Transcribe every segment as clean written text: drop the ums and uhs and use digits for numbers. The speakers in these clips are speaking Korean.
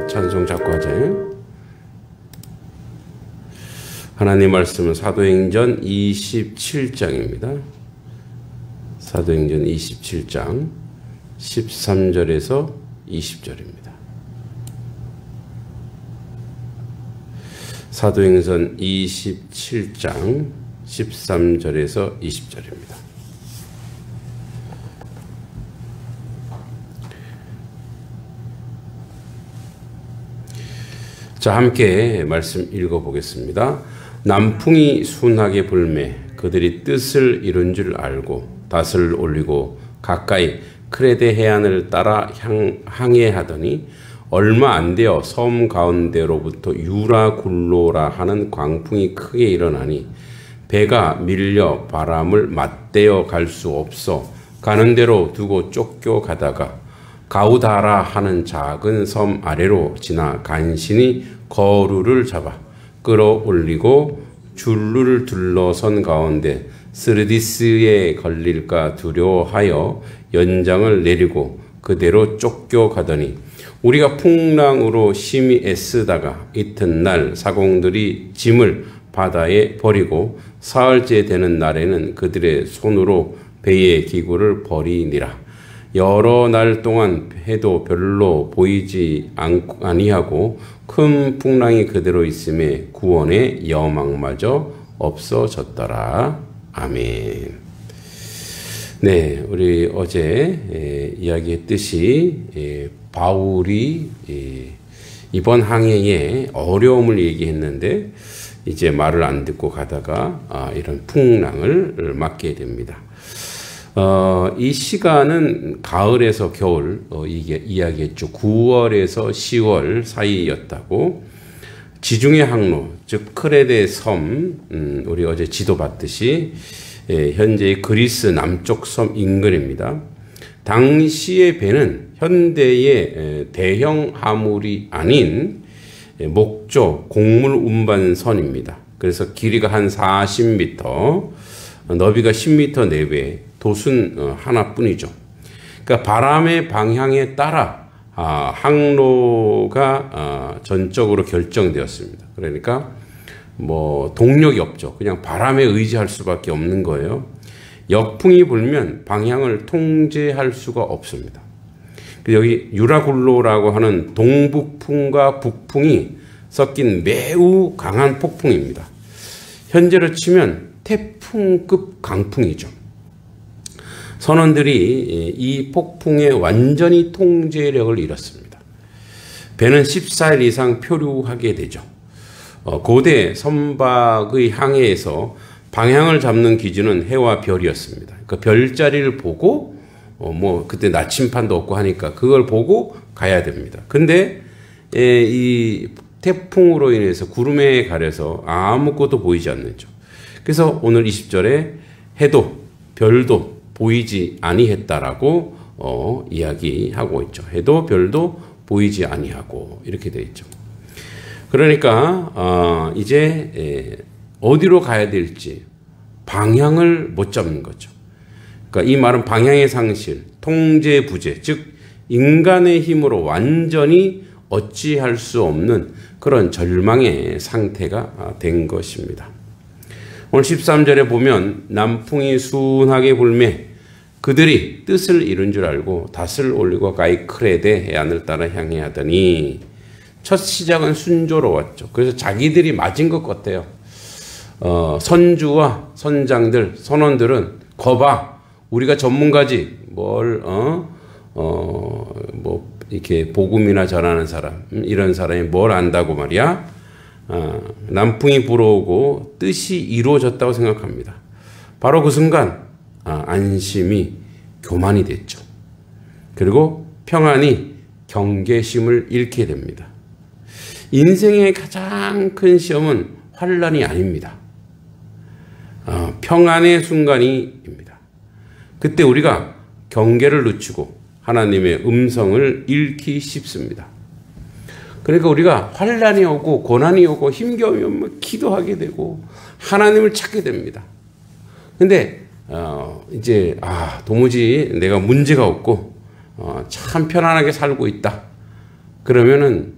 찬송 작과제. 하나님 말씀은 사도행전 27장입니다. 사도행전 27장 13절에서 20절입니다. 사도행전 27장 13절에서 20절입니다. 자, 함께 말씀 읽어보겠습니다. 남풍이 순하게 불매 그들이 뜻을 이룬 줄 알고 닷을 올리고 가까이 크레데 해안을 따라 항해하더니 얼마 안 되어 섬 가운데로부터 유라굴로라 하는 광풍이 크게 일어나니 배가 밀려 바람을 맞대어 갈 수 없어 가는 대로 두고 쫓겨가다가 가우다라 하는 작은 섬 아래로 지나 간신히 거루를 잡아 끌어올리고 줄루를 둘러선 가운데 스르디스에 걸릴까 두려워하여 연장을 내리고 그대로 쫓겨가더니 우리가 풍랑으로 심히 애쓰다가 이튿날 사공들이 짐을 바다에 버리고 사흘째 되는 날에는 그들의 손으로 배의 기구를 버리니라. 여러 날 동안 해도 별로 보이지 아니하고 큰 풍랑이 그대로 있음에 구원의 여망마저 없어졌더라. 아멘. 네, 우리 어제 이야기했듯이 바울이 이번 항해에 어려움을 얘기했는데 이제 말을 안 듣고 가다가 이런 풍랑을 맞게 됩니다. 이 시간은 가을에서 겨울 이게 이야기했죠. 9월에서 10월 사이였다고. 지중해 항로, 즉 크레데 섬, 우리 어제 지도 봤듯이 현재의 그리스 남쪽 섬 인근입니다. 당시의 배는 현대의 대형 화물이 아닌 목조 곡물 운반선입니다. 그래서 길이가 한 40m, 너비가 10m 내외, 돛은 하나뿐이죠. 그러니까 바람의 방향에 따라 항로가 전적으로 결정되었습니다. 그러니까 뭐 동력이 없죠. 그냥 바람에 의지할 수밖에 없는 거예요. 역풍이 불면 방향을 통제할 수가 없습니다. 여기 유라굴로라고 하는 동북풍과 북풍이 섞인 매우 강한 폭풍입니다. 현재로 치면 태풍급 강풍이죠. 선원들이 이 폭풍에 완전히 통제력을 잃었습니다. 배는 14일 이상 표류하게 되죠. 고대 선박의 항해에서 방향을 잡는 기준은 해와 별이었습니다. 그 별자리를 보고 뭐 그때 나침판도 없고 하니까 그걸 보고 가야 됩니다. 근데 이 태풍으로 인해서 구름에 가려서 아무것도 보이지 않는죠. 그래서 오늘 20절에 해도 별도 보이지 아니했다라고 이야기하고 있죠. 해도 별도 보이지 아니하고 이렇게 되어 있죠. 그러니까 이제 어디로 가야 될지 방향을 못 잡는 거죠. 그러니까 이 말은 방향의 상실, 통제 부재, 즉 인간의 힘으로 완전히 어찌할 수 없는 그런 절망의 상태가 된 것입니다. 오늘 13절에 보면 남풍이 순하게 불매 그들이 뜻을 이룬 줄 알고 닷을 올리고 가까이 크레데 해안을 따라 향해하더니 첫 시작은 순조로웠죠. 그래서 자기들이 맞은 것 같아요. 선주와 선장들, 선원들은 거봐, 우리가 전문가지. 뭐 이렇게 복음이나 전하는 사람, 이런 사람이 뭘 안다고 말이야. 남풍이 불어오고 뜻이 이루어졌다고 생각합니다. 바로 그 순간 안심이 교만이 됐죠. 그리고 평안이 경계심을 잃게 됩니다. 인생의 가장 큰 시험은 환난이 아닙니다. 평안의 순간입니다. 그때 우리가 경계를 늦추고 하나님의 음성을 잃기 쉽습니다. 그러니까 우리가 환난이 오고 고난이 오고 힘겨움이 오면 기도하게 되고 하나님을 찾게 됩니다. 근데 이제 도무지 내가 문제가 없고 참 편안하게 살고 있다. 그러면은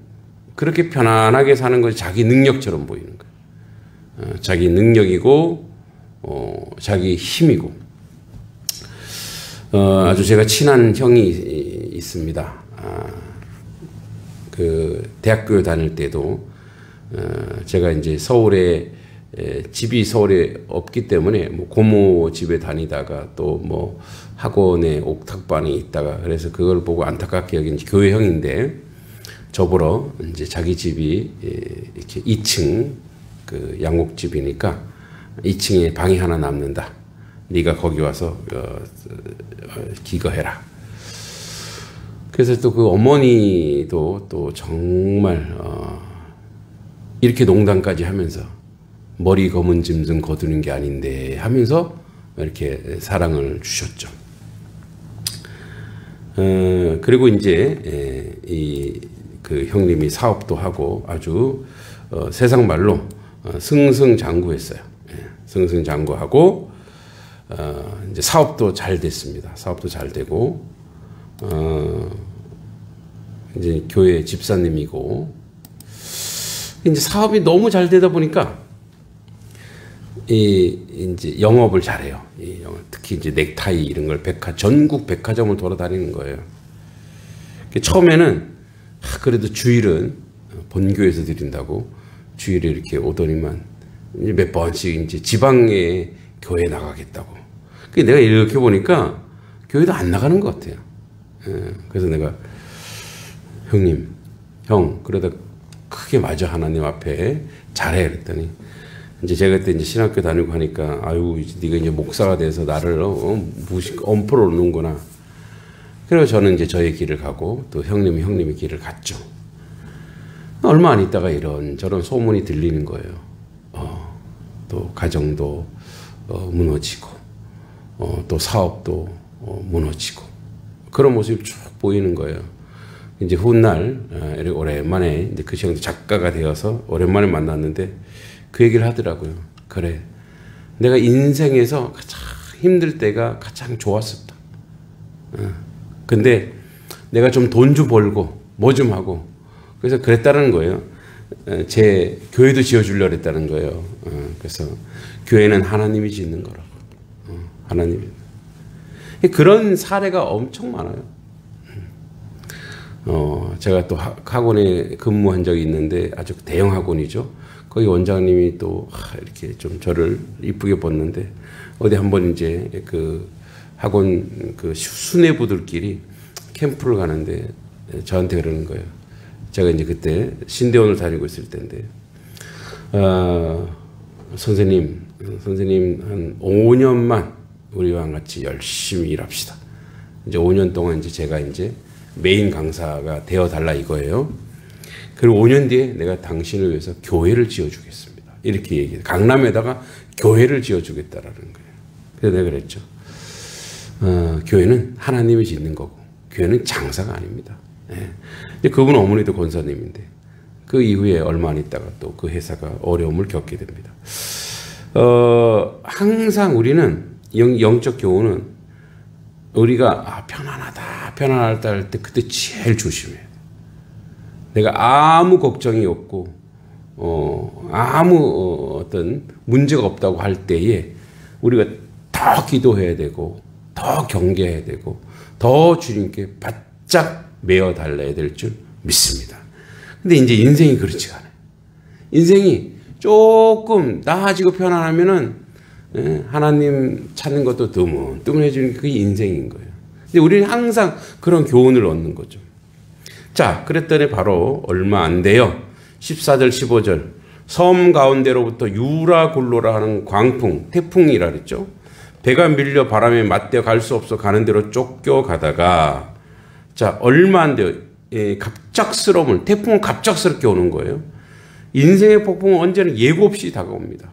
그렇게 편안하게 사는 것이 자기 능력처럼 보이는 거예요. 자기 능력이고 자기 힘이고. 아주 제가 친한 형이 있습니다. 그 대학교 다닐 때도 제가 이제 서울에 집이 서울에 없기 때문에 뭐 고모 집에 다니다가 또 뭐 학원에 옥탑방에 있다가 그래서 그걸 보고 안타깝게 여긴 교회 형인데 저보러 이제 자기 집이 이렇게 2층 그 양옥집이니까 2층에 방이 하나 남는다. 네가 거기 와서 기거해라. 그래서 또 그 어머니도 또 정말 이렇게 농담까지 하면서 머리 검은 짐승 거두는 게 아닌데 하면서 이렇게 사랑을 주셨죠. 그리고 이제 그 형님이 사업도 하고 아주 세상 말로 승승장구했어요. 승승장구하고 이제 사업도 잘 됐습니다. 사업도 잘 되고 이제 교회 집사님이고 이제 사업이 너무 잘 되다 보니까 이제 영업을 잘해요. 특히 이제 넥타이 이런 걸 전국 백화점을 돌아다니는 거예요. 처음에는 그래도 주일은 본교에서 드린다고 주일에 이렇게 오더니만 이제 몇 번씩 이제 지방에 교회 나가겠다고. 내가 이렇게 보니까 교회도 안 나가는 것 같아요. 그래서 내가 형님, 그러다 크게 맞아 하나님 앞에 잘해 그랬더니 이제 제가 그때 이제 신학교 다니고 하니까 아유 네가 이제 목사가 돼서 나를 엄포로 놓는구나. 그래서 저는 이제 저의 길을 가고 또 형님의 길을 갔죠. 얼마 안 있다가 이런저런 소문이 들리는 거예요. 또 가정도 무너지고 또 사업도 무너지고 그런 모습이 쭉 보이는 거예요. 이제 훗날 오랜만에 이제 그 형도 작가가 되어서 오랜만에 만났는데 그 얘기를 하더라고요. 그래, 내가 인생에서 가장 힘들 때가 가장 좋았었다. 근데 내가 좀 돈 좀 벌고 뭐 좀 하고 그래서 그랬다는 거예요. 제 교회도 지어주려고 했다는 거예요. 그래서 교회는 하나님이 짓는 거라고. 하나님이. 그런 사례가 엄청 많아요. 제가 또 학원에 근무한 적이 있는데 아주 대형 학원이죠. 거기 원장님이 또 이렇게 좀 저를 이쁘게 봤는데 어디 한번 이제 그 학원 그 수뇌부들끼리 캠프를 가는데 저한테 그러는 거예요. 제가 이제 그때 신대원을 다니고 있을 때인데 선생님 한 5년만 우리와 같이 열심히 일합시다. 이제 5년 동안 이제 제가 이제 메인 강사가 되어 달라 이거예요. 그리고 5년 뒤에 내가 당신을 위해서 교회를 지어주겠습니다. 이렇게 얘기해요. 강남에다가 교회를 지어주겠다라는 거예요. 그래서 내가 그랬죠. 교회는 하나님이 짓는 거고 교회는 장사가 아닙니다. 예. 그분 어머니도 권사님인데 그 이후에 얼마 안 있다가 또 그 회사가 어려움을 겪게 됩니다. 항상 우리는 영적 교훈은 우리가 편안하다 할 때 그때 제일 조심해야 돼. 내가 아무 걱정이 없고 아무 어떤 문제가 없다고 할 때에 우리가 더 기도해야 되고 더 경계해야 되고 더 주님께 바짝 매어 달라야 될 줄 믿습니다. 근데 이제 인생이 그렇지가 않아요. 인생이 조금 나아지고 편안하면은 하나님 찾는 것도 드문해지는 게 그게 인생인 거예요. 근데 우리는 항상 그런 교훈을 얻는 거죠. 자, 그랬더니 바로 얼마 안 돼요. 14절 15절 섬 가운데로부터 유라굴로라 하는 광풍, 태풍이라 그랬죠. 배가 밀려 바람에 맞대어 갈 수 없어 가는 대로 쫓겨가다가 자, 얼마 안 돼요. 갑작스러움을, 태풍은 갑작스럽게 오는 거예요. 인생의 폭풍은 언제나 예고 없이 다가옵니다.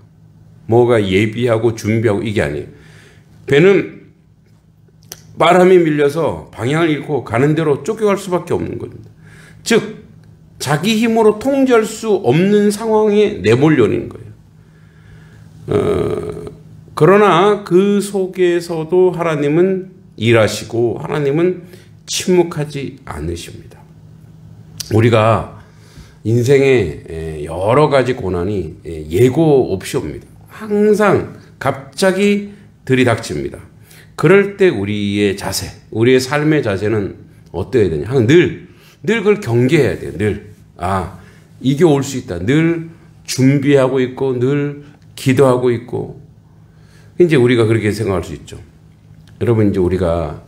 뭐가 예비하고 준비하고 이게 아니에요. 배는 바람에 밀려서 방향을 잃고 가는 대로 쫓겨갈 수밖에 없는 겁니다. 즉 자기 힘으로 통제할 수 없는 상황에 내몰려는 거예요. 그러나 그 속에서도 하나님은 일하시고 하나님은 침묵하지 않으십니다. 우리가 인생에 여러 가지 고난이 예고 없이 옵니다. 항상 갑자기 들이닥칩니다. 그럴 때 우리의 자세, 우리의 삶의 자세는 어떠해야 되냐? 항상 늘 그걸 경계해야 돼요. 늘. 이게 올 수 있다. 늘 준비하고 있고, 늘 기도하고 있고. 이제 우리가 그렇게 생각할 수 있죠. 여러분, 이제 우리가,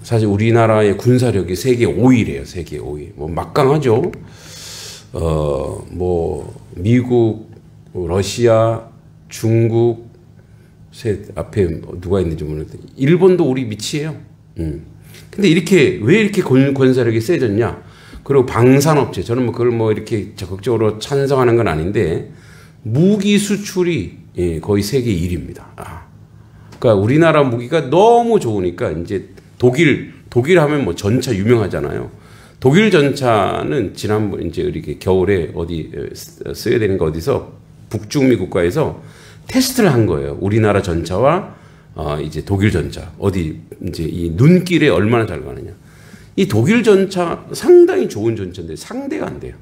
사실 우리나라의 군사력이 세계 5위래요. 세계 5위. 뭐, 막강하죠. 미국, 러시아, 중국, 앞에 누가 있는지 모르겠는데, 일본도 우리 밑이에요. 근데 왜 이렇게 군사력이 세졌냐? 그리고 방산업체, 저는 그걸 이렇게 적극적으로 찬성하는 건 아닌데, 무기 수출이 거의 세계 1위입니다. 그러니까 우리나라 무기가 너무 좋으니까, 이제 독일 하면 전차 유명하잖아요. 독일 전차는 지난번 이제 이렇게 겨울에 어디 써야 되는 거 어디서 북중미 국가에서 테스트를 한 거예요. 우리나라 전차와 이제 독일 전차 어디 이제 이 눈길에 얼마나 잘 가느냐. 이 독일 전차 상당히 좋은 전차인데 상대가 안 돼요.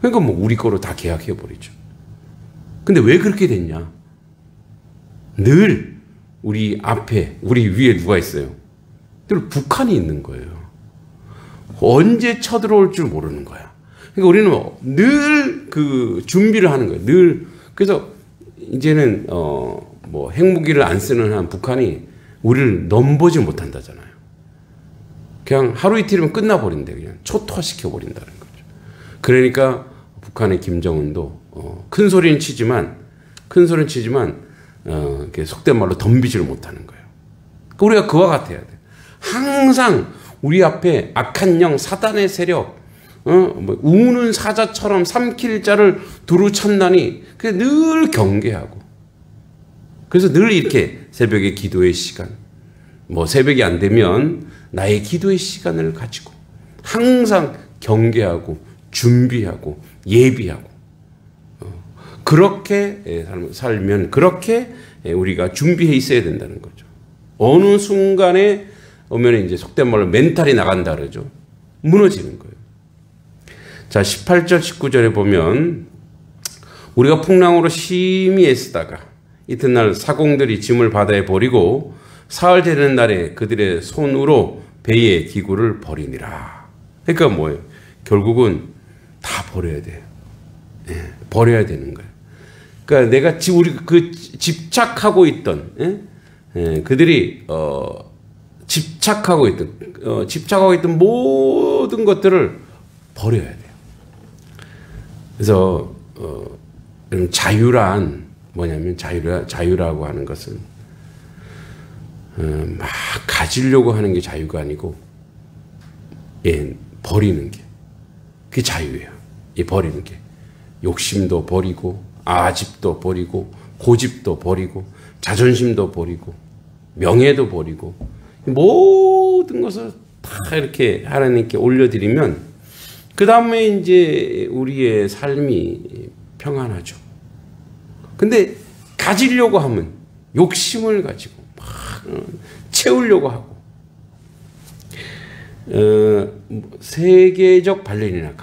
그러니까 우리 거로 다 계약해 버리죠. 근데 왜 그렇게 됐냐? 늘 우리 앞에 우리 위에 누가 있어요? 늘 북한이 있는 거예요. 언제 쳐들어올 줄 모르는 거야. 그러니까 우리는 늘 그 준비를 하는 거예요. 늘. 그래서 이제는 핵무기를 안 쓰는 한 북한이 우리를 넘보지 못한다잖아요. 그냥 하루 이틀이면 끝나버린대. 그냥 초토화시켜 버린다는 거죠. 그러니까 북한의 김정은도 큰 소리는 치지만 이렇게 속된 말로 덤비지를 못하는 거예요. 그러니까 우리가 그와 같아야 돼. 항상 우리 앞에 악한 영, 사단의 세력, 우는 사자처럼 삼킬 자를 두루 쳤나니, 늘 경계하고. 그래서 늘 이렇게 새벽에 기도의 시간, 새벽이 안 되면 나의 기도의 시간을 가지고 항상 경계하고 준비하고 예비하고 그렇게 살면 그렇게 우리가 준비해 있어야 된다는 거죠. 어느 순간에 오면 이제 속된 말로 멘탈이 나간다 그러죠. 무너지는 거예요. 자, 18절, 19절에 보면 우리가 풍랑으로 심히 애쓰다가 이튿날 사공들이 짐을 바다에 버리고 사흘 되는 날에 그들의 손으로 배의 기구를 버리니라. 그러니까 뭐예요? 결국은 다 버려야 돼요. 버려야 되는 거예요. 그러니까 내가 집착하고 있던 그들이 집착하고 있던 모든 것들을 버려야 돼요. 그래서 자유란 뭐냐면 자유라고 하는 것은 막 가지려고 하는 게 자유가 아니고 버리는 게 그게 자유예요. 버리는 게 욕심도 버리고 아집도 버리고 고집도 버리고 자존심도 버리고 명예도 버리고 모든 것을 다 이렇게 하나님께 올려드리면 그 다음에 이제 우리의 삶이 평안하죠. 근데 가지려고 하면 욕심을 가지고 막 채우려고 하고 세계적 발레리나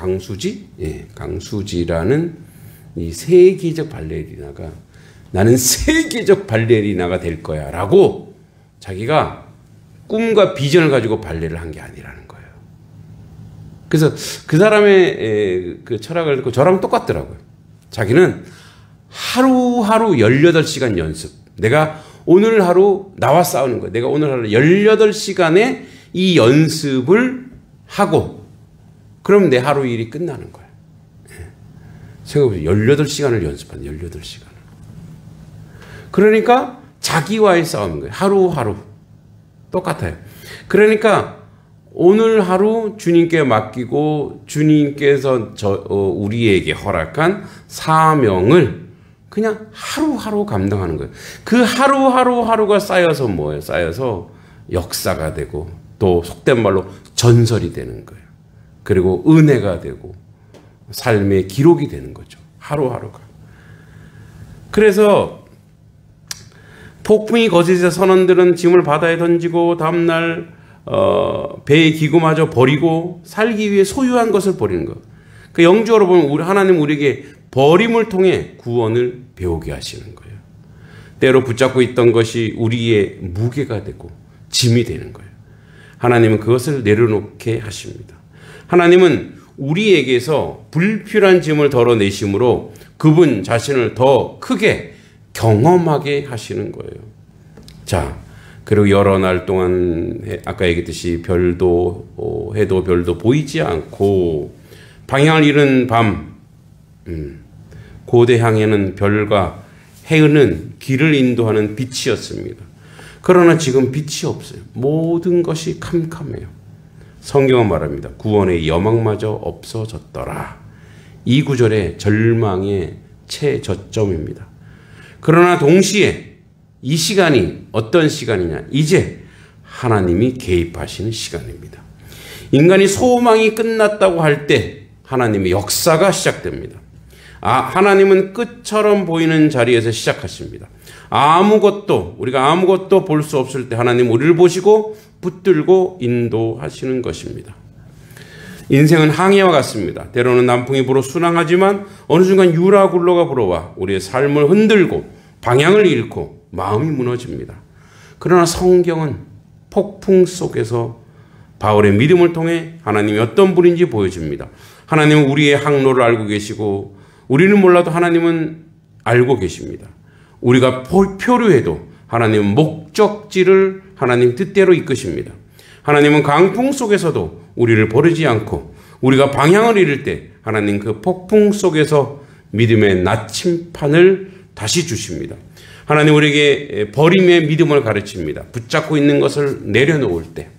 강수지라는 이 세계적 발레리나가 나는 세계적 발레리나가 될 거야 라고 자기가 꿈과 비전을 가지고 발레를 한 게 아니라는 거예요. 그래서 그 사람의 그 철학을 듣고 저랑 똑같더라고요. 자기는 하루하루 18시간 연습. 내가 오늘 하루 나와 싸우는 거예요. 내가 오늘 하루 18시간의 이 연습을 하고 그럼 내 하루 일이 끝나는 거예요. 생각해보세요. 18시간을 연습한 18시간을. 그러니까 자기와의 싸움인 거예요. 하루하루. 똑같아요. 그러니까 오늘 하루 주님께 맡기고 주님께서 우리에게 허락한 사명을 그냥 하루하루 감당하는 거예요. 그 하루하루가 쌓여서 뭐예요? 쌓여서 역사가 되고 또 속된 말로 전설이 되는 거예요. 그리고 은혜가 되고 삶의 기록이 되는 거죠. 하루하루가. 그래서 폭풍이 거짓의 선원들은 짐을 바다에 던지고 다음날 배의 기구마저 버리고 살기 위해 소유한 것을 버리는 것. 그 영적으로 보면 하나님 우리에게 버림을 통해 구원을 배우게 하시는 거예요. 때로 붙잡고 있던 것이 우리의 무게가 되고 짐이 되는 거예요. 하나님은 그것을 내려놓게 하십니다. 하나님은 우리에게서 불필요한 짐을 덜어내심으로 그분 자신을 더 크게 경험하게 하시는 거예요. 자, 그리고 여러 날 동안 아까 얘기했듯이 별도 해도 별도 보이지 않고 방향을 잃은 밤, 고대향에는 별과 해는 길을 인도하는 빛이었습니다. 그러나 지금 빛이 없어요. 모든 것이 캄캄해요. 성경은 말합니다. 구원의 여망마저 없어졌더라. 이 구절의 절망의 최저점입니다. 그러나 동시에 이 시간이 어떤 시간이냐? 이제 하나님이 개입하시는 시간입니다. 인간이 소망이 끝났다고 할 때 하나님의 역사가 시작됩니다. 하나님은 끝처럼 보이는 자리에서 시작하십니다. 우리가 아무것도 볼 수 없을 때 하나님 우리를 보시고 붙들고 인도하시는 것입니다. 인생은 항해와 같습니다. 때로는 남풍이 불어 순항하지만 어느 순간 유라굴로가 불어와 우리의 삶을 흔들고 방향을 잃고 마음이 무너집니다. 그러나 성경은 폭풍 속에서 바울의 믿음을 통해 하나님이 어떤 분인지 보여줍니다. 하나님은 우리의 항로를 알고 계시고 우리는 몰라도 하나님은 알고 계십니다. 우리가 표류해도 하나님은 목적지를 하나님 뜻대로 이끄십니다. 하나님은 강풍 속에서도 우리를 버리지 않고 우리가 방향을 잃을 때 하나님 그 폭풍 속에서 믿음의 나침판을 다시 주십니다. 하나님 우리에게 버림의 믿음을 가르칩니다. 붙잡고 있는 것을 내려놓을 때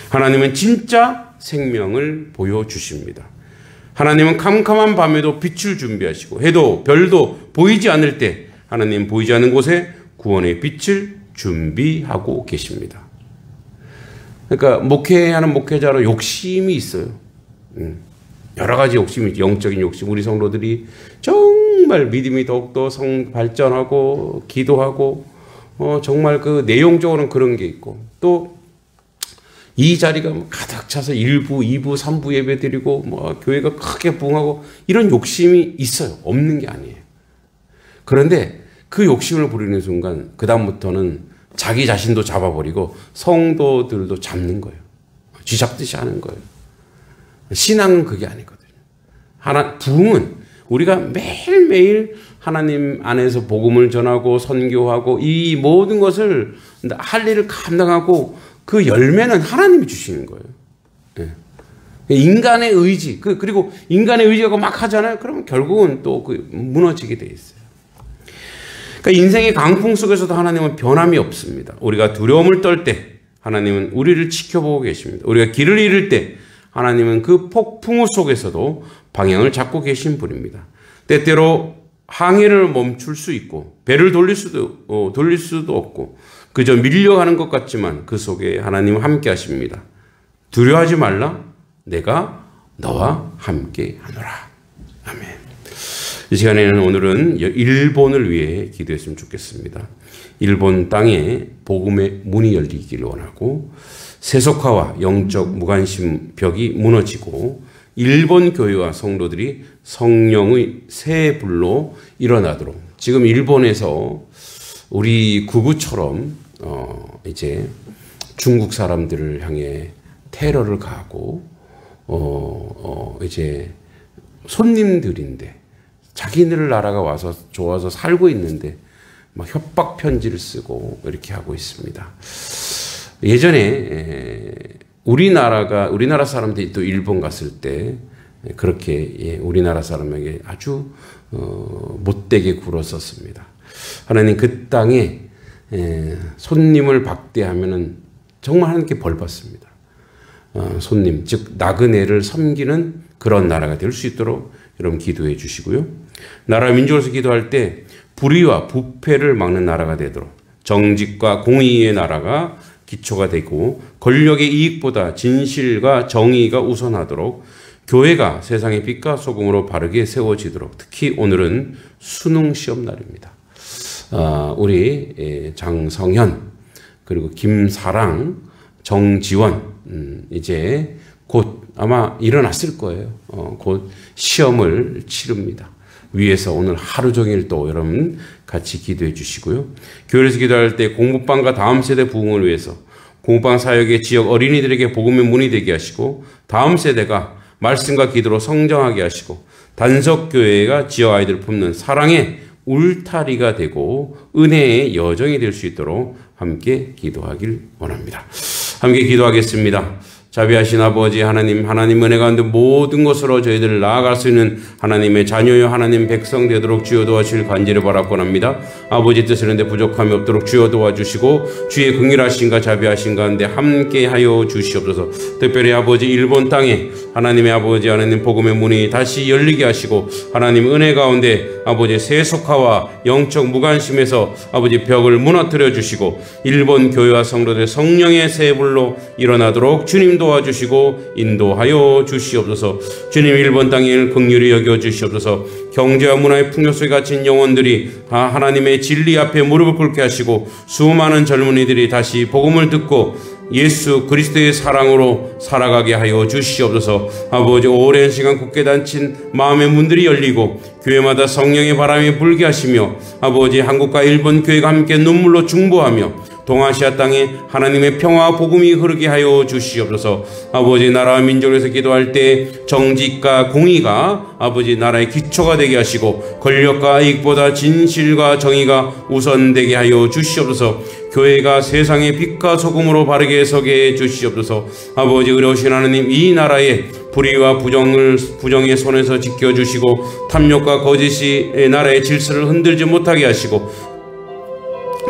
하나님은 진짜 생명을 보여주십니다. 하나님은 캄캄한 밤에도 빛을 준비하시고 해도 별도 보이지 않을 때 하나님 보이지 않는 곳에 구원의 빛을 준비하고 계십니다. 그러니까 목회하는 목회자로 욕심이 있어요. 여러 가지 욕심이 있죠. 영적인 욕심. 우리 성도들이 정말 믿음이 더욱더 발전하고 기도하고 정말 그 내용적으로는 그런 게 있고 또 이 자리가 가득 차서 1부, 2부, 3부 예배 드리고 교회가 크게 부흥하고 이런 욕심이 있어요. 없는 게 아니에요. 그런데 그 욕심을 부리는 순간 그 다음부터는 자기 자신도 잡아버리고 성도들도 잡는 거예요. 쥐잡듯이 하는 거예요. 신앙은 그게 아니거든요. 부흥은 우리가 매일매일 하나님 안에서 복음을 전하고 선교하고 이 모든 것을 할 일을 감당하고 그 열매는 하나님이 주시는 거예요. 네. 인간의 의지, 그리고 인간의 의지가 막 하잖아요. 그러면 결국은 또 무너지게 돼 있어요. 그러니까 인생의 강풍 속에서도 하나님은 변함이 없습니다. 우리가 두려움을 떨 때 하나님은 우리를 지켜보고 계십니다. 우리가 길을 잃을 때 하나님은 그 폭풍 속에서도 방향을 잡고 계신 분입니다. 때때로 항해를 멈출 수 있고 배를 돌릴 수도 없고 그저 밀려가는 것 같지만 그 속에 하나님은 함께 하십니다. 두려워하지 말라. 내가 너와 함께 하노라. 아멘. 이 시간에는 오늘은 일본을 위해 기도했으면 좋겠습니다. 일본 땅에 복음의 문이 열리기를 원하고 세속화와 영적 무관심 벽이 무너지고 일본 교회와 성도들이 성령의 새 불로 일어나도록 지금 일본에서 우리 구구처럼 이제 중국 사람들을 향해 테러를 가하고 이제 손님들인데 자기들 나라가 와서 좋아서 살고 있는데 막 협박 편지를 쓰고 이렇게 하고 있습니다. 예전에 우리나라 사람들이 또 일본 갔을 때 그렇게 우리나라 사람에게 아주 못되게 굴었었습니다. 하나님 그 땅에 손님을 박대하면은 정말 하나님께 벌 받습니다. 손님, 즉 나그네를 섬기는 그런 나라가 될 수 있도록 여러분 기도해 주시고요. 나라 민족으로서 기도할 때 불의와 부패를 막는 나라가 되도록 정직과 공의의 나라가 기초가 되고 권력의 이익보다 진실과 정의가 우선하도록 교회가 세상의 빛과 소금으로 바르게 세워지도록 특히 오늘은 수능 시험 날입니다. 우리 장성현 그리고 김사랑 정지원 이제 곧 아마 일어났을 거예요. 곧 시험을 치릅니다. 위에서 오늘 하루 종일 또 여러분 같이 기도해 주시고요. 교회에서 기도할 때 공부방과 다음 세대 부흥을 위해서 공부방 사역의 지역 어린이들에게 복음의 문이 되게 하시고 다음 세대가 말씀과 기도로 성장하게 하시고 단석교회가 지역 아이들을 품는 사랑의 울타리가 되고 은혜의 여정이 될 수 있도록 함께 기도하길 원합니다. 함께 기도하겠습니다. 자비하신 아버지 하나님, 하나님 은혜 가운데 모든 것으로 저희들을 나아갈 수 있는 하나님의 자녀요 하나님 백성 되도록 주여 도와주실 간절히 바라곤 합니다. 아버지 뜻을 했는데 부족함이 없도록 주여 도와주시고 주의 긍휼하심과 자비하심 가운데 함께하여 주시옵소서. 특별히 아버지 일본 땅에 하나님의 아버지 하나님 복음의 문이 다시 열리게 하시고 하나님 은혜 가운데 아버지 세속화와 영적 무관심에서 아버지 벽을 무너뜨려 주시고 일본 교회와 성도들 성령의 새 불로 일어나도록 주님 도와주시고 인도하여 주시옵소서. 주님 일본 땅을 긍휼히 여겨 주시옵소서. 경제와 문화의 풍요 속에 갇힌 영혼들이 하나님의 진리 앞에 무릎을 꿇게 하시고 수많은 젊은이들이 다시 복음을 듣고 예수 그리스도의 사랑으로 살아가게 하여 주시옵소서. 아버지 오랜 시간 굳게 닫힌 마음의 문들이 열리고 교회마다 성령의 바람이 불게 하시며 아버지 한국과 일본 교회가 함께 눈물로 중보하며 동아시아 땅에 하나님의 평화와 복음이 흐르게 하여 주시옵소서. 아버지 나라와 민족에서 기도할 때 정직과 공의가 아버지 나라의 기초가 되게 하시고 권력과 이익보다 진실과 정의가 우선되게 하여 주시옵소서. 교회가 세상의 빛과 소금으로 바르게 서게 해 주시옵소서. 아버지 의로우신 하나님 이 나라의 불의와 부정의 손에서 지켜주시고 탐욕과 거짓이 나라의 질서를 흔들지 못하게 하시고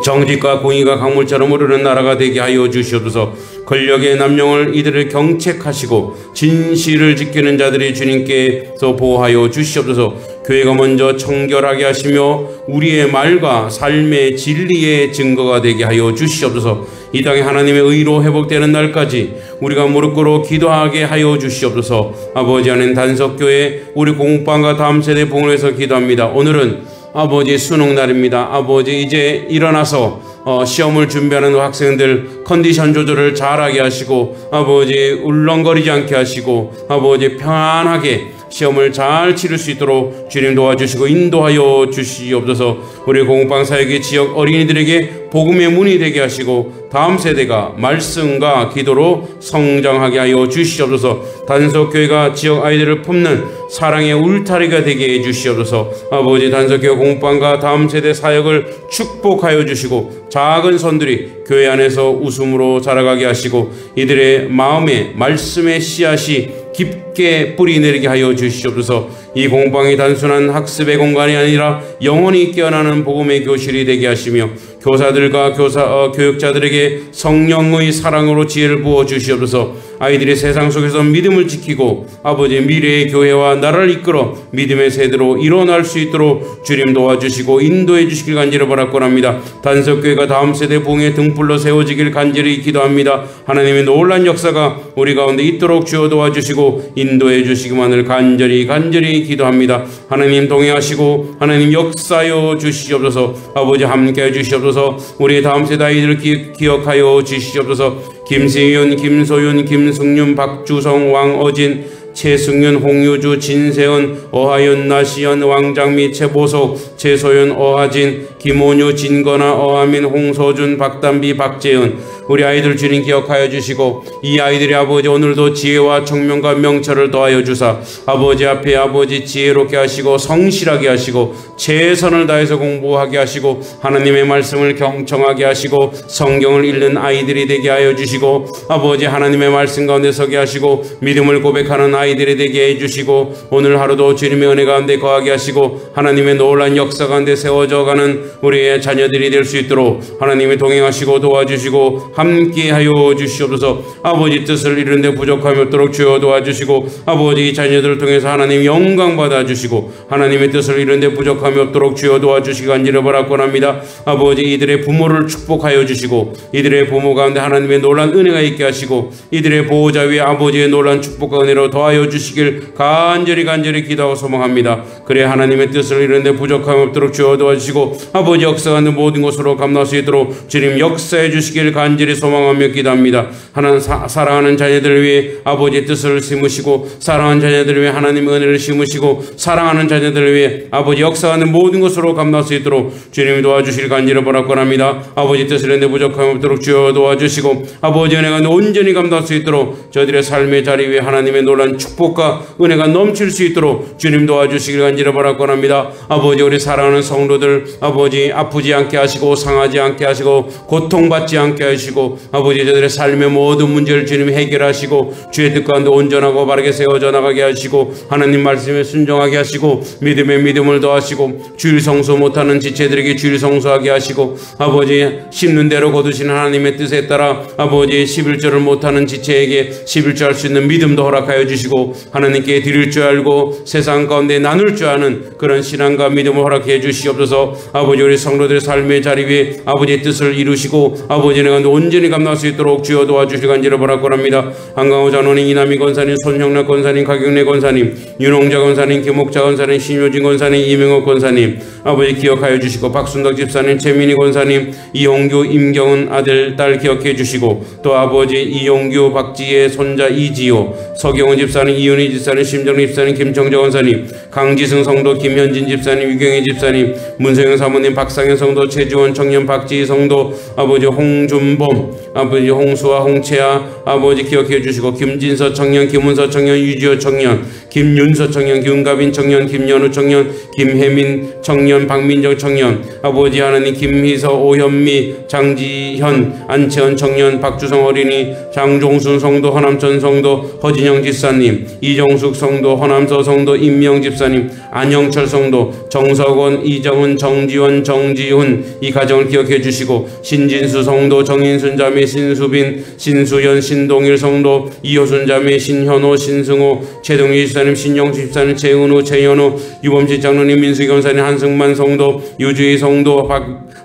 정직과 공의가 강물처럼 흐르는 나라가 되게 하여 주시옵소서. 권력의 남용을 이들을 경책하시고 진실을 지키는 자들이 주님께서 보호하여 주시옵소서. 교회가 먼저 청결하게 하시며 우리의 말과 삶의 진리의 증거가 되게 하여 주시옵소서. 이 땅에 하나님의 의로 회복되는 날까지 우리가 무릎 꿇어 기도하게 하여 주시옵소서. 아버지 하나님 단석교회 우리 공부방과 다음 세대 부흥을 위해서 기도합니다. 오늘은 아버지 수능날입니다. 아버지 이제 일어나서 시험을 준비하는 학생들 컨디션 조절을 잘하게 하시고 아버지 울렁거리지 않게 하시고 아버지 편안하게 시험을 잘 치를 수 있도록 주님 도와주시고 인도하여 주시옵소서. 우리 공부방 사역의 지역 어린이들에게 복음의 문이 되게 하시고 다음 세대가 말씀과 기도로 성장하게 하여 주시옵소서. 단석교회가 지역 아이들을 품는 사랑의 울타리가 되게 해 주시옵소서. 아버지 단석교회 공부방과 다음 세대 사역을 축복하여 주시고 작은 손들이 교회 안에서 웃음으로 자라가게 하시고 이들의 마음에 말씀의 씨앗이 깊게 뿌리 내리게 하여 주시옵소서. 이 공방이 단순한 학습의 공간이 아니라 영혼이 깨어나는 복음의 교실이 되게 하시며 교사들과 교육자들에게 성령의 사랑으로 지혜를 부어 주시옵소서. 아이들이 세상 속에서 믿음을 지키고 아버지 미래의 교회와 나라를 이끌어 믿음의 세대로 일어날 수 있도록 주님 도와주시고 인도해 주시길 간절히 바라곤 합니다. 단석교회가 다음 세대 부흥의 등불로 세워지길 간절히 기도합니다. 하나님의 놀란 역사가 우리 가운데 있도록 주여 도와주시고 인도해 주시기만을 간절히 기도합니다. 하나님 동행하시고 하나님 역사여 주시옵소서. 아버지 함께해 주시옵소서. 우리 다음 세대 아이들을 기억하여 주시옵소서. 김세윤, 김소윤, 김승윤, 박주성, 왕어진, 최승윤, 홍유주, 진세은, 어하윤, 나시연, 왕장미, 최보석, 최소연, 어하진, 김원유, 진건아, 어하민, 홍서준, 박담비, 박재은 우리 아이들 주님 기억하여 주시고 이 아이들이 아버지 오늘도 지혜와 청명과 명철을 더하여 주사 아버지 앞에 아버지 지혜롭게 하시고 성실하게 하시고 최선을 다해서 공부하게 하시고 하나님의 말씀을 경청하게 하시고 성경을 읽는 아이들이 되게 하여 주시고 아버지 하나님의 말씀 가운데 서게 하시고 믿음을 고백하는 아이들이 되게 해주시고 오늘 하루도 주님의 은혜 가운데 거하게 하시고 하나님의 놀란 역사 가운데 세워져가는 우리의 자녀들이 될 수 있도록 하나님이 동행하시고 도와주시고 함께하여 주시옵소서. 아버지 뜻을 이루는데 부족함이 없도록 주여 도와주시고 아버지 자녀들을 통해서 하나님 영광 받아주시고 하나님의 뜻을 이루는데 부족함이 없도록 주여 도와주시기 간절히 바라곤 합니다. 아버지 이들의 부모를 축복하여 주시고 이들의 부모 가운데 하나님의 놀란 은혜가 있게 하시고 이들의 보호자 위에 아버지의 놀란 축복과 은혜로 더하여 도와여 주시길 간절히 기도하고 소망합니다. 그래 하나님의 뜻을 이루는데 부족함이 없도록 주여 도와주시고 아버지 역사하는 모든 것으로 감당할 수 있도록 주님 역사해 주시길 간절히 소망하며 기도합니다. 하나님 사랑하는 자녀들을 위해 아버지의 뜻을 심으시고 사랑하는 자녀들을 위해 하나님의 은혜를 심으시고 사랑하는 자녀들을 위해 아버지 역사하는 모든 것으로 감당할 수 있도록 주님이 도와주시길 간절히 바라옵나이다. 아버지 뜻을 이루는데 부족함이 없도록 주여 도와주시고 아버지 은혜가 온전히 감당할 수 있도록 저들의 삶의 자리 위에 하나님의 놀라운 축복과 은혜가 넘칠 수 있도록 주님 도와주시길 간절히 바라옵나이다. 아버지 우리 사랑하는 성도들 아버지 아프지 않게 하시고 상하지 않게 하시고 고통받지 않게 하시고 아버지 저들의 삶의 모든 문제를 주님 해결하시고 주의 뜻 가운데 온전하고 바르게 세워져 나가게 하시고 하나님 말씀에 순종하게 하시고 믿음에 믿음을 더하시고 주일 성수 못하는 지체들에게 주일 성수하게 하시고 아버지 심는 대로 거두시는 하나님의 뜻에 따라 아버지 11절을 못하는 지체에게 11절 할 수 있는 믿음도 허락하여 주시고 하나님께 드릴 줄 알고 세상 가운데 나눌 줄 아는 그런 신앙과 믿음을 허락해 주시옵소서. 아버지 우리 성도들의 삶의 자리 위에 아버지의 뜻을 이루시고 아버지의 가운데 온전히 감당할 수 있도록 주여 도와주시길 간절히 바라옵나이다. 한강호 전원인 이남희 권사님 손형락 권사님 가경래 권사님 윤홍자 권사님 김옥자 권사님 신효진 권사님 이명옥 권사님 아버지 기억하여 주시고 박순덕 집사님 최민희 권사님 이용규 임경은 아들 딸 기억해 주시고 또 아버지 이용규 박지혜 손자 이지호 서경훈 집사님 이윤희 집사님 심정리 집사님 김청정 권사님 강지승 성도 김현진 집사님 유경희 집사님 문세영 사모님 박상현 성도 최지원 청년 박지희 성도 아버지 홍준범 아버지 홍수아 홍채아 아버지 기억해 주시고 김진서 청년 김은서 청년 유지호 청년 김윤서 청년 김가빈 청년 김연우 청년 김혜민 청년 박민정 청년 아버지 하나님 김희서 오현미 장지현 안채원 청년 박주성 어린이 장종순 성도 허남천 성도 허진영 집사님 이정숙 성도 허남서 성도 임명 집사님 안영철 성도 정석원 이정은 정지원 정지훈 이 가정을 기억해 주시고 신진수 성도 정인순 자매 신수빈 신수연 신동일 성도 이효순 자매 신현호 신승호 최동희 집사님 신영수 집사님 최은우 최연우 유범지 장로님 민수기 권사님 한승만 성도 유주희 성도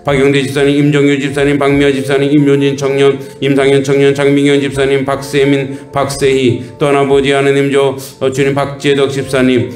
박영대 집사님 임정규 집사님 박미아 집사님 임윤진 청년 임상현 청년 장민경 집사님 박세민 박세희 또한 아버지 하나님 주님 박재덕 집사님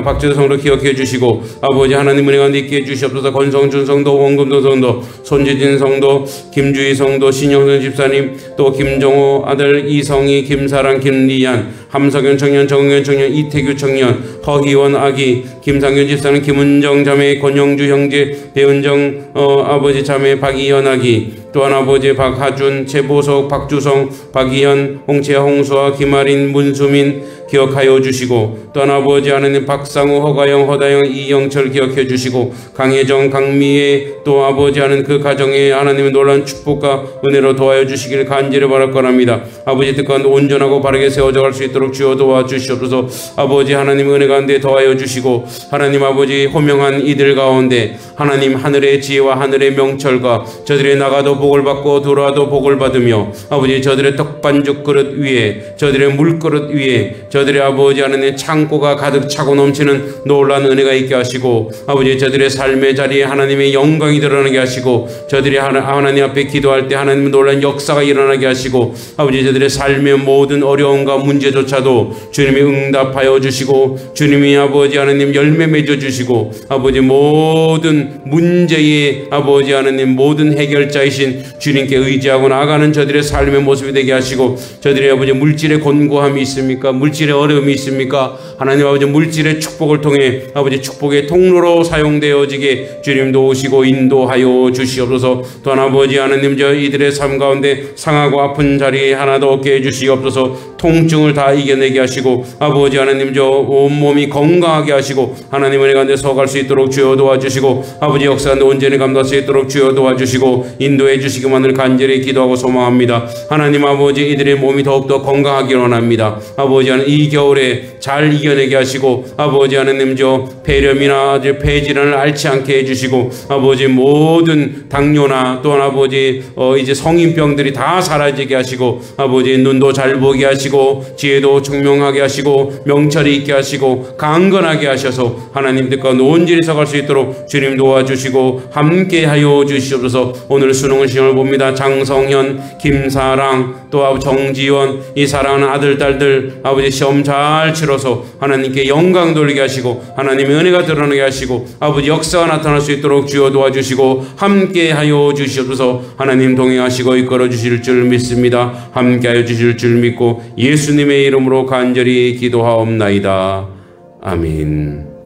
박재덕 성도 기억해 주시고 아버지 하나님 은혜 가운데 있게 해주시옵소서. 권성준 성도 원금도 성도 손재진 성도 김주희 성도 신영선 집사님 또 김정호 아들 이성희 김사랑 김리안 함석현 청년 정은현 청년 이태규 청년 허희원 아기 김상현 집사님 김은정 자매 권영주 형제 배은정 아버지 자매 박이현 아기 또한 아버지 박하준 최보석 박주성 박이현 홍채아 홍수아 김아린 문수민 기억하여 주시고 또한 아버지 하나님 박상우 허가영 허다영 이영철 기억해 주시고 강혜정 강미애 또 아버지 하는 그 가정에 하나님의 놀라운 축복과 은혜로 도와여 주시기를 간절히 바랄거랍니다. 아버지 뜻 가운데 온전하고 바르게 세워져 갈 수 있도록 주여 도와주시옵소서. 아버지 하나님 은혜 가운데 도와여 주시고 하나님 아버지 호명한 이들 가운데 하나님 하늘의 지혜와 하늘의 명철과 저들의 나가도 복을 받고 들어와도 복을 받으며 아버지 저들의 떡반죽 그릇 위에 저들의 물그릇 위에 저들의 아버지 하나님 창고가 가득 차고 넘치는 놀라운 은혜가 있게 하시고 아버지 저들의 삶의 자리에 하나님의 영광이 드러나게 하시고 저들이 하나님 앞에 기도할 때 하나님의 놀라운 역사가 일어나게 하시고 아버지 저들의 삶의 모든 어려움과 문제조차도 주님이 응답하여 주시고 주님이 아버지 하나님 열매 맺어 주시고 아버지 모든 문제의 아버지 하나님 모든 해결자이신 주님께 의지하고 나아가는 저들의 삶의 모습이 되게 하시고 저들의 아버지 물질의 곤고함이 있습니까? 물질의 어려움이 있습니까? 하나님 아버지 물질의 축복을 통해 아버지 축복의 통로로 사용되어지게 주님 도우시고 인도하여 주시옵소서. 또한 아버지 하나님 이들의 삶 가운데 상하고 아픈 자리에 하나도 없게 해주시옵소서. 통증을 다 이겨내게 하시고 아버지 하나님 온몸이 건강하게 하시고 하나님 은혜 가운데 서갈 수 있도록 주여 도와주시고 아버지 역사는 온전히 감당할 수 있도록 주여 도와주시고 인도해 주시기만을 간절히 기도하고 소망합니다. 하나님 아버지 이들의 몸이 더욱더 건강하기를 원합니다. 아버지 하나님 이 겨울에 잘 이겨내게 하시고 아버지 하나님 폐렴이나 폐질환을 앓지 않게 해주시고 아버지 모든 당뇨나 또한 아버지 이제 성인병들이 다 사라지게 하시고 아버지 눈도 잘 보게 하시고 지혜도 청명하게 하시고 명철이 있게 하시고 강건하게 하셔서 하나님 뜻과 온전히 서갈 수 있도록 주님 도와주시고 함께하여 주시옵소서. 오늘 수능 시험을 봅니다. 장성현, 김사랑, 또 정지원 이 사랑하는 아들 딸들 아버지 시험 잘 치러서 하나님께 영광 돌리게 하시고 하나님의 은혜가 드러나게 하시고 아버지 역사가 나타날 수 있도록 주여 도와주시고 함께하여 주시옵소서. 하나님 동행하시고 이끌어 주실 줄 믿습니다. 함께하여 주실 줄 믿고 예수님의 이름으로 간절히 기도하옵나이다. 아멘.